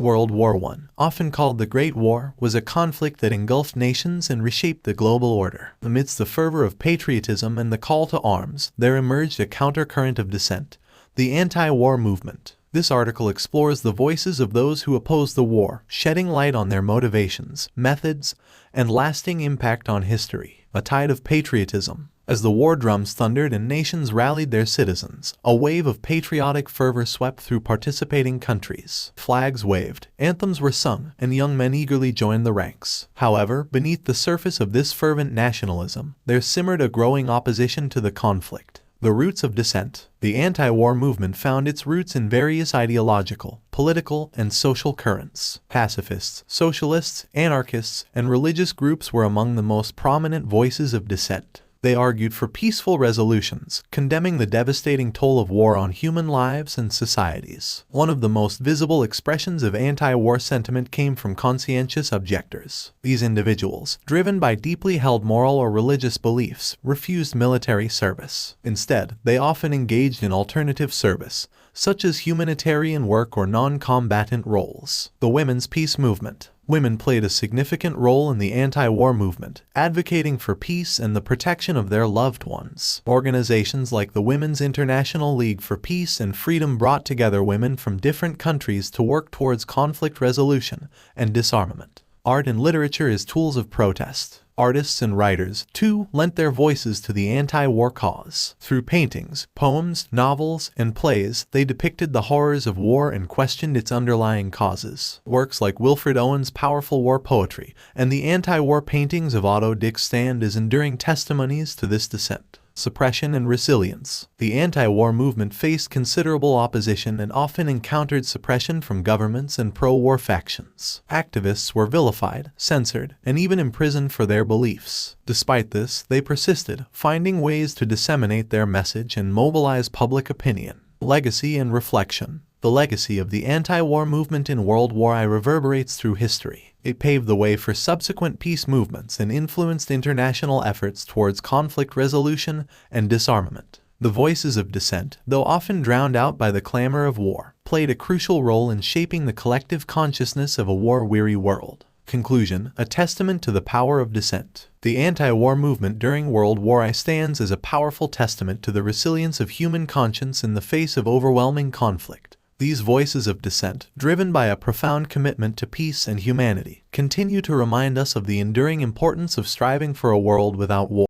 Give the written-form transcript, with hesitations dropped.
World War I, often called the Great War, was a conflict that engulfed nations and reshaped the global order. Amidst the fervor of patriotism and the call to arms, there emerged a countercurrent of dissent, the anti-war movement. This article explores the voices of those who opposed the war, shedding light on their motivations, methods, and lasting impact on history. A tide of patriotism. As the war drums thundered and nations rallied their citizens, a wave of patriotic fervor swept through participating countries. Flags waved, anthems were sung, and young men eagerly joined the ranks. However, beneath the surface of this fervent nationalism, there simmered a growing opposition to the conflict. The roots of dissent. The anti-war movement found its roots in various ideological, political, and social currents. Pacifists, socialists, anarchists, and religious groups were among the most prominent voices of dissent. They argued for peaceful resolutions, condemning the devastating toll of war on human lives and societies. One of the most visible expressions of anti-war sentiment came from conscientious objectors. These individuals, driven by deeply held moral or religious beliefs, refused military service. Instead, they often engaged in alternative service, such as humanitarian work or non-combatant roles. The women's peace movement. Women played a significant role in the anti-war movement, advocating for peace and the protection of their loved ones. Organizations like the Women's International League for Peace and Freedom brought together women from different countries to work towards conflict resolution and disarmament. Art and literature as tools of protest. Artists and writers, too, lent their voices to the anti-war cause. Through paintings, poems, novels, and plays, they depicted the horrors of war and questioned its underlying causes. Works like Wilfred Owen's powerful war poetry and the anti-war paintings of Otto Dix stand as enduring testimonies to this dissent. Suppression and resilience. The anti-war movement faced considerable opposition and often encountered suppression from governments and pro-war factions. Activists were vilified, censored, and even imprisoned for their beliefs. Despite this, they persisted, finding ways to disseminate their message and mobilize public opinion. Legacy and reflection. The legacy of the anti-war movement in World War I reverberates through history. It paved the way for subsequent peace movements and influenced international efforts towards conflict resolution and disarmament. The voices of dissent, though often drowned out by the clamor of war, played a crucial role in shaping the collective consciousness of a war-weary world. Conclusion: a testament to the power of dissent. The anti-war movement during World War I stands as a powerful testament to the resilience of human conscience in the face of overwhelming conflict. These voices of dissent, driven by a profound commitment to peace and humanity, continue to remind us of the enduring importance of striving for a world without war.